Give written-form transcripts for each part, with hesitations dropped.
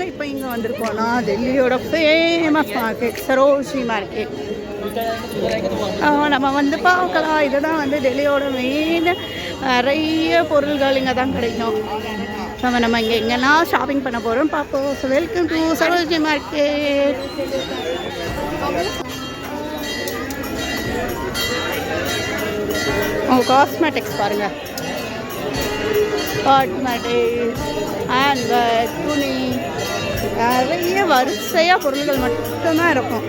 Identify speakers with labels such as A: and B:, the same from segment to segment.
A: நாங்கள் இப்போ இங்கே வந்திருக்கோம்னா டெல்லியோட ஃபேமஸ் மார்க்கெட் சரோஜினி மார்க்கெட். நம்ம வந்து பார்க்கலாம். இதுதான் வந்து டெல்லியோட மெயின். நிறைய பொருள்கள் இங்கே தான் கிடைக்கும். நம்ம இங்கே எங்கன்னா ஷாப்பிங் பண்ண போகிறோம் பார்ப்போம். So welcome to Sarojini market. Cosmetics பாருங்கள். காஸ்மெட்டிக்ஸ், ஹேண்ட்பேக், துணி, நிறைய வரிசையாக பொருள்கள் மட்டும்தான் இருக்கும்.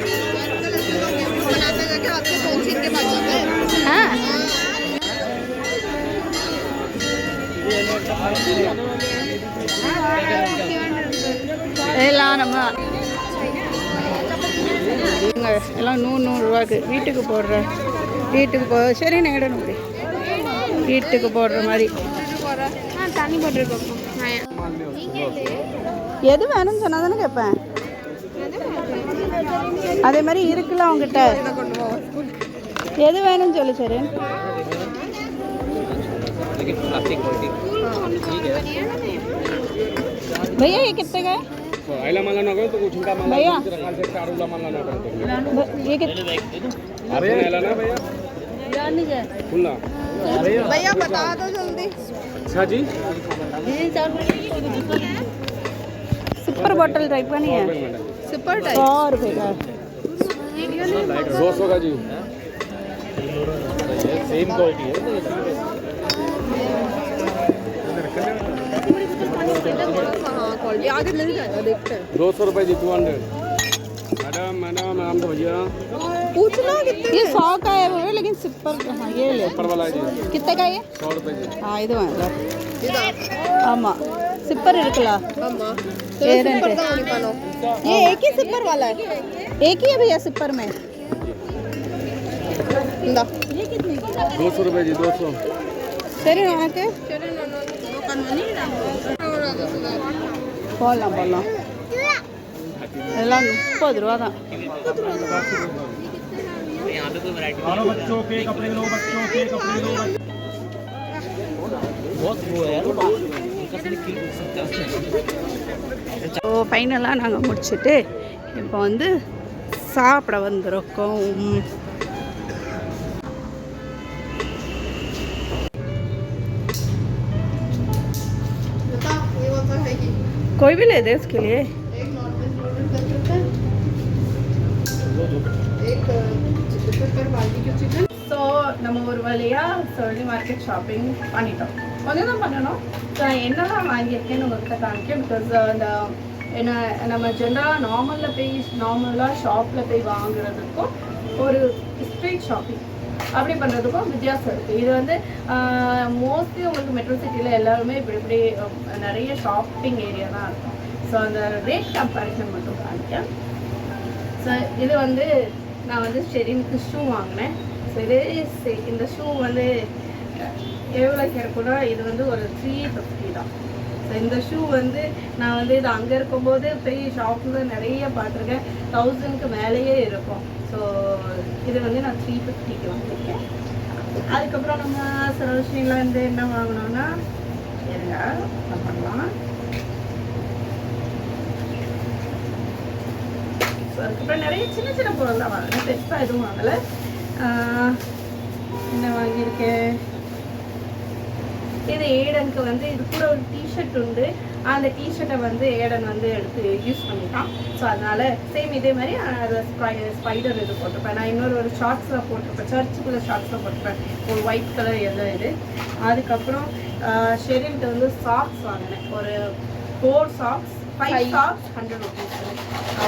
A: எல்லாம் நம்ம எல்லாம் 100 ரூபாய்க்கு வீட்டுக்கு சரி நேடம் அப்படி வீட்டுக்கு போடுற மாதிரி
B: தண்ணி போட்டுருக்கோம்.
A: எது வேணும்னு சொன்னா தானே கேட்பேன். அதே மாதிரி இருக்குல்ல அவங்ககிட்ட. எது வேணும்னு சொல்லு. சரி भैया ये कितने का है?
C: आइला माला ना करो तो कुछ उनका माला
A: भैया
C: से चारूला माला ना करो
A: ये कितने?
C: अरे आइला ना भैया
A: यार नहीं है
C: खुला
B: भैया बता दो जल्दी.
C: अच्छा जी
A: सुपर बॉटल टाइप का नहीं है.
B: सुपर टाइप
A: 100 रुपये का
C: 200 का जी. सेम क्वालिटी है. 200 रुपये जी. 200. मैडम नाम तो भैया
B: पूछना कितने.
A: ये 100 का है वो, लेकिन सिपर. हाँ ये ले.
C: ऊपर वाला है जी.
A: कितने का ये?
C: 100 रुपये जी.
A: हाँ இது வாங்க. ஆமாம் सिपर இருக்குல்ல.
B: आमा
A: ये
B: सुपर का नहीं पानो. ये एक ही सुपर वाला है.
A: एक ही है भैया सिपर में.
B: इंदा
C: 200 रुपये जी. 200.
A: சரி உனக்கு போடலாம் எல்லாம் 30 ரூபா தான். ஸோ ஃபைனலாக நாங்கள் முடிச்சுட்டு இப்போ வந்து சாப்பிட வந்திருக்கோம். कोई भी ले दे उसके लिए. ஸோ நம்ம ஒரு வழியாக சரோஜினி மார்க்கெட் ஷாப்பிங் பண்ணிட்டோம். கொஞ்சம் தான் பண்ணணும். ஸோ என்னெல்லாம் வாங்கியிருக்கேன்னு உங்கள்கிட்ட காமிக்கேன். பிகாஸ் அந்த என்ன நம்ம ஜென்ரலாக நார்மலாக ஷாப்பில் போய் வாங்குறதுக்கும் ஒரு ஸ்ட்ரீட் ஷாப்பிங் அப்படி பண்ணுறதுக்கும் வித்தியாசம் இருக்குது. இது வந்து மோஸ்ட்லி உங்களுக்கு மெட்ரோ சிட்டியில் எல்லாருமே இப்படி நிறைய ஷாப்பிங் ஏரியா தான் இருக்கும். ஸோ அந்த ரேட் கம்பேரிசன் மட்டும் காமிக்கேன். ஸோ இது வந்து நான் வந்து ஷெரினுக்கு ஷூ வாங்கினேன். ஸோ இந்த ஷூ வந்து எவ்வளோக்கு இருக்குன்னா இது வந்து ஒரு 350 தான். ஸோ இந்த ஷூ வந்து நான் வந்து இது அங்கே இருக்கும்போது பெரிய ஷாப்பில் நிறைய பார்த்துருக்கேன். 1000க்கு மேலேயே இருக்கும். ஸோ இது வந்து நான் 350க்கு வாங்கியிருக்கேன். அதுக்கப்புறம் நம்ம சரோஜினியில் வந்து என்ன வாங்கினோன்னா இருங்க பண்ணலாம். ஸோ அதுக்கப்புறம் நிறைய சின்ன சின்ன பொருள் தான் வாங்கினேன். பெருசாக எதுவும் வாங்கலை. என்ன வாங்கியிருக்கேன், இது ஏடனுக்கு வந்து இது கூட ஒரு டிஷர்ட் உண்டு. அந்த டிஷர்ட்டை வந்து ஏடன் வந்து எடுத்து யூஸ் பண்ணிட்டான். ஸோ அதனால் சேம் இதே மாதிரி அதை ஸ்பைடர் இது போட்டிருப்பேன். நான் இன்னொரு ஷார்ட்ஸில் போட்டிருப்பேன். சர்ச்சுக்குள்ள ஷார்ட்ஸில் போட்டிருப்பேன். ஒரு ஒயிட் கலர் எல்லோ இது. அதுக்கப்புறம் ஷெரின்ட்டு வந்து சாக்ஸ் வாங்கினேன். ஒரு 4 சாக்ஸ் 5 சாக்ஸ் 100 rupees.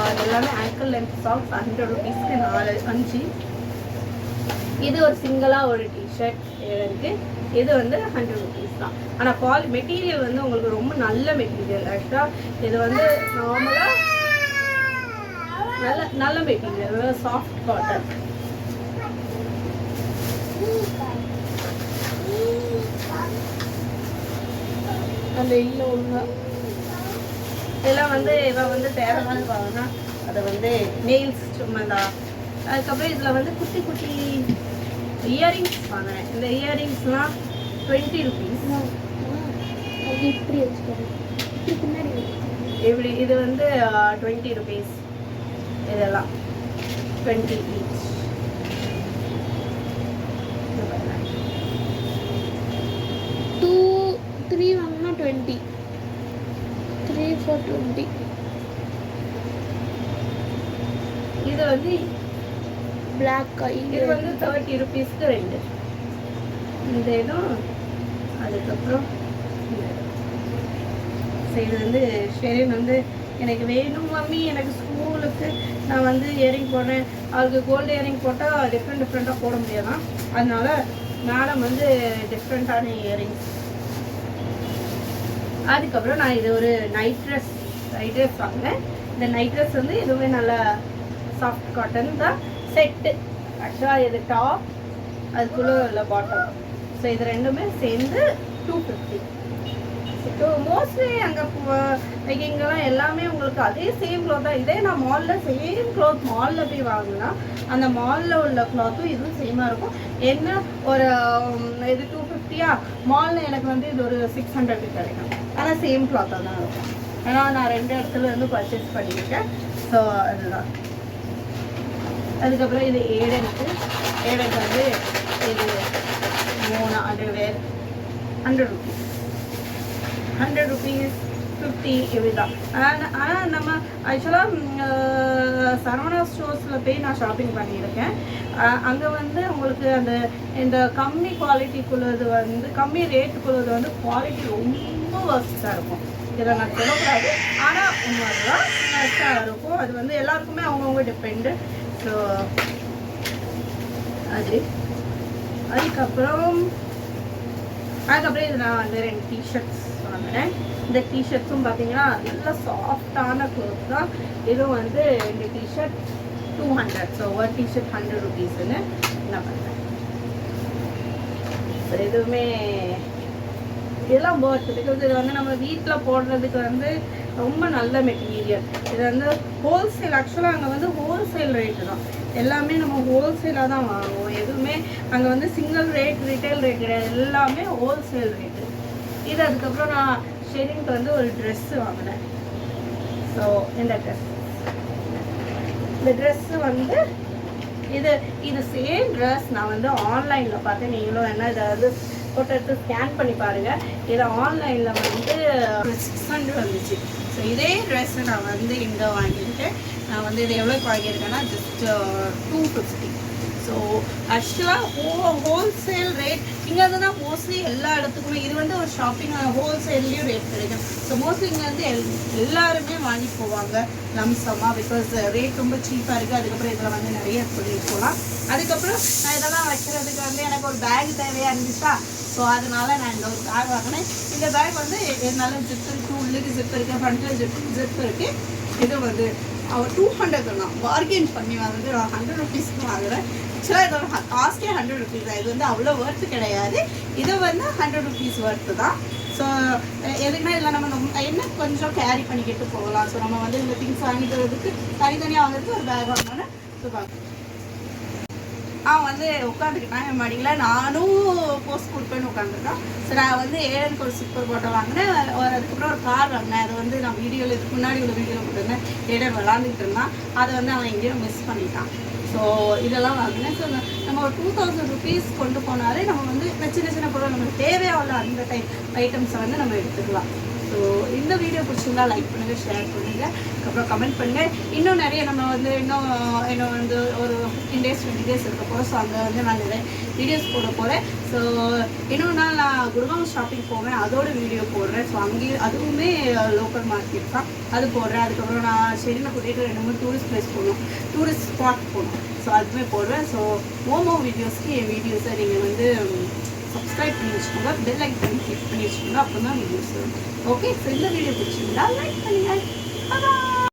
A: அது எல்லாமே ஆங்கிள் லென்த் சாக்ஸ் 100 rupeesக்கு 5. இது ஒரு சிங்கிளாக ஒரு டிஷர்ட் இருக்குது. இது வந்து 100 rupees தான். ஆனால் மெட்டீரியல் வந்து உங்களுக்கு ரொம்ப நல்ல மெட்டீரியல். ஆக்சுவலாக இது வந்து நார்மலாக நல்ல மெட்டீரியல், சாஃப்ட் காட்டன். அந்த இல்லை ஒழுங்கா இதெல்லாம் வந்து இவன் வந்து தேவையான வாங்கினா அதை வந்து நெயில்ஸ் சும்மா தான். அதுக்கப்புறம் இதில் வந்து குட்டி குட்டி இயரிங்ஸ் வாங்கினேன். இந்த இயரிங்ஸ்லாம் 20 rupees. இப்படி இது வந்து 20 ருபீஸ், இதெல்லாம் 20 ஈச்.
D: 2 3 வாங்கினா 20, 3 for 20.
A: இது வந்து
D: பிளாக்
A: இது வந்து 30 ருபீஸ்க்கு 2. இந்த இதுவும் அதுக்கப்புறம் சரி, இது வந்து ஷெரின் வந்து எனக்கு வேணும் மம்மி, எனக்கு ஸ்கூலுக்கு நான் வந்து இயரிங் போடுறேன், அவளுக்கு கோல்டு இயரிங் போட்டால் டிஃப்ரெண்ட்டாக போட முடியாதான், அதனால மேடம் வந்து டிஃப்ரெண்ட்டான இயரிங்ஸ். அதுக்கப்புறம் நான் இது ஒரு நைட் ட்ரெஸ் வாங்கினேன். இந்த நைட் ட்ரெஸ் வந்து இதுவுமே நல்லா சாஃப்ட் காட்டன் தான். செட்டு ஆக்சுவலாக இது டாப், அதுக்குள்ளே இல்லை பாட்டம். ஸோ இது ரெண்டுமே சேர்ந்து 250. ஸோ மோஸ்ட்லி அங்கே இங்கெல்லாம் எல்லாமே உங்களுக்கு அதே சேம் க்ளாத் தான். இதே நான் மாலில் சேம் க்ளாத் மாலில் போய் வாங்கினா அந்த மாலில் உள்ள க்ளாத்தும் இதுவும் சேமாக இருக்கும். என்ன ஒரு இது 250யா, மாலில் எனக்கு வந்து இது ஒரு 600 கிடைக்கும். ஆனால் சேம் க்ளாத்தாக தான் இருக்கும். ஏன்னா நான் 2 இடத்துல இருந்து பர்ச்சேஸ் பண்ணியிருக்கேன். ஸோ அதுதான். அதுக்கப்புறம் இது ஏடனுக்கு வந்து இது 3 அண்டர்வேர் 100 ருபீஸ், 100 ருபீஸ் 50 இப்படிதான். ஆனால் நம்ம ஆக்சுவலாக சரவணா ஸ்டோர்ஸில் போய் நான் ஷாப்பிங் பண்ணியிருக்கேன். அங்கே வந்து உங்களுக்கு அந்த இந்த கம்மி குவாலிட்டிக்குள்ளது வந்து கம்மி ரேட்டுக்குள்ளது வந்து குவாலிட்டி ரொம்ப வர்ஸ்ட்டாக இருக்கும். இதில் நான் சொல்லக்கூடாது, ஆனால் உண்மைதான் வர்ஸ்ட்டாக இருக்கும். அது வந்து எல்லாருக்குமே அவங்கவுங்க டிபெண்டு. ஸோ அதுக்கப்புறம் இது நான் வந்து 2 டிஷர்ட்ஸ் வாங்கினேன். இந்த டிஷர்ட்ஸும் பார்த்தீங்கன்னா நல்ல சாஃப்டான க்ளோத் தான். இதுவும் வந்து 2 டிஷர்ட் 200. ஸோ ஒரு டிஷர்ட் 100 ருபீஸ்ன்னு என்ன பண்ணுறேன். ஸோ எதுவுமே இதெல்லாம் போர்த்து, பிகாஸ் இது வந்து நம்ம வீட்டில் போடுறதுக்கு வந்து ரொம்ப நல்ல மெட்டீரியல். இது வந்து ஹோல்சேல், ஆக்சுவலாக அங்கே வந்து ஹோல்சேல் ரேட்டு தான். எல்லாமே நம்ம ஹோல்சேலாக தான் வாங்குவோம். எதுவுமே அங்கே வந்து சிங்கிள் ரேட் ரிட்டைல் ரேட் கிடையாது, எல்லாமே ஹோல்சேல் ரேட்டு. இது அதுக்கப்புறம் நான் ஷெரிங்க்கு வந்து ஒரு ட்ரெஸ்ஸு வாங்கினேன். ஸோ இந்த ட்ரெஸ்ஸு வந்து இது சேம் ட்ரெஸ் நான் வந்து ஆன்லைனில் பார்த்தேன். நீங்களும் என்ன ஏதாவது ஃபோட்டோ எடுத்து ஸ்கேன் பண்ணி பாருங்கள். இதை ஆன்லைனில் வந்து 600 வந்துச்சு. ஸோ இதே ட்ரெஸ்ஸு நான் வந்து இங்கே வாங்கியிருக்கேன். நான் வந்து இது எவ்வளோக்கு வாங்கியிருக்கேன்னா ஜஸ்ட் 250. ஸோ ஆக்சுவலாக ஹோல்சேல் ரேட் இங்கே வந்து தான் மோஸ்ட்லி எல்லா இடத்துக்குமே இது வந்து ஒரு ஷாப்பிங் ஹோல்சேல்லையும் ரேட் கிடைக்கும். ஸோ மோஸ்ட்லி இங்கே வந்து எல்லாருமே வாங்கி போவாங்க லம்சமாக, பிகாஸ் ரேட் ரொம்ப சீப்பாக இருக்குது. அதுக்கப்புறம் இதில் வந்து நிறைய சொல்லிட்டு போகலாம். அதுக்கப்புறம் நான் இதெல்லாம் வைக்கிறதுக்கு வந்து எனக்கு ஒரு பேக் தேவையாக இருந்துச்சா, ஸோ அதனால நான் இந்த ஒரு பேக் வாங்கினேன். இந்த பேக் வந்து என்னால் ஜிப் இருக்குது, உள்ளுக்கு ஜிப் இருக்குது, ஃப்ரண்ட்டில் ஜிப் இருக்குது. இது வந்து அவர் 200 தான் பார்கெயின் பண்ணி வாங்குறது. நான் 100 ருபீஸ்க்கு வாங்குறேன். ஆக்சுவலாக இதோட காஸ்ட்டே 100 ருபீஸ் தான். இது வந்து அவ்வளோ ஒர்த்து கிடையாது. இது வந்து 100 ருபீஸ் ஒர்த்து தான். ஸோ எதுக்குன்னா இதில் நம்ம என்ன கொஞ்சம் கேரி பண்ணிக்கிட்டு போகலாம். ஸோ நம்ம வந்து இந்த திங்ஸ் வாங்கிட்டு வரதுக்கு தனித்தனியாக வாங்குறதுக்கு ஒரு பேக் வாங்கினோன்னு ஸோ அவன் வந்து உட்காந்துக்கிட்டான் என் மடியில். நானும் போஸ்ட் கொடுப்பேன்னு உட்காந்துருக்கான். ஸோ நான் வந்து ஏழனுக்கு ஒரு சூப்பர் போட்டோ வாங்கினேன். அதுக்கப்புறம் ஒரு கார் வாங்கினேன். அது வந்து நான் வீடியோவில் இதுக்கு முன்னாடி உள்ள வீடியோவில் போட்டிருந்தேன். ஏழன் விளாண்டுக்கிட்டு இருந்தான். அதை வந்து அவன் எங்கேயோ மிஸ் பண்ணிட்டான். ஸோ இதெல்லாம் வாங்கினேன். ஸோ நம்ம ஒரு 2000 ருபீஸ் கொண்டு போனாலே நம்ம வந்து சின்ன பொருள் நமக்கு தேவையான அந்த ஐட்டம்ஸை வந்து நம்ம எடுத்துக்கலாம். ஸோ இந்த வீடியோ பிடிச்சிருந்தா லைக் பண்ணுங்கள், ஷேர் பண்ணுங்கள், அப்புறம் கமெண்ட் பண்ணுங்கள். இன்னும் நிறைய நம்ம வந்து இன்னும் வந்து ஒரு 15 days 20 days இருக்க போகிறோம். ஸோ அங்கே வந்து நான் நிறைய வீடியோஸ் போட போகிறேன். ஸோ இன்னொரு நாள் நான் குருகாம் ஷாப்பிங் போவேன், அதோட வீடியோ போடுறேன். ஸோ அங்கேயும் அதுவுமே லோக்கல் மார்க்கெட் தான், அது போடுறேன். அதுக்கப்புறம் நான் ஷெரினை கூட்டிகிட்டு 2-3 டூரிஸ்ட் பிளேஸ் போகணும், டூரிஸ்ட் ஸ்பாட் போகணும். ஸோ அதுவுமே போடுவேன். ஸோ மோமோ வீடியோஸ்க்கு என் வீடியோஸை நீங்கள் வந்து சப்ஸ்கிரைப் பண்ணி வச்சுக்கோங்க, பெல் ஐக்கன் கிளிக் பண்ணி வச்சுக்கோங்க. அப்போ தான் வீடியோஸ் வரும். ஓகே, ஸோ இந்த வீடியோ பிடிச்சிருந்தா லைக் பண்ணுங்கள்.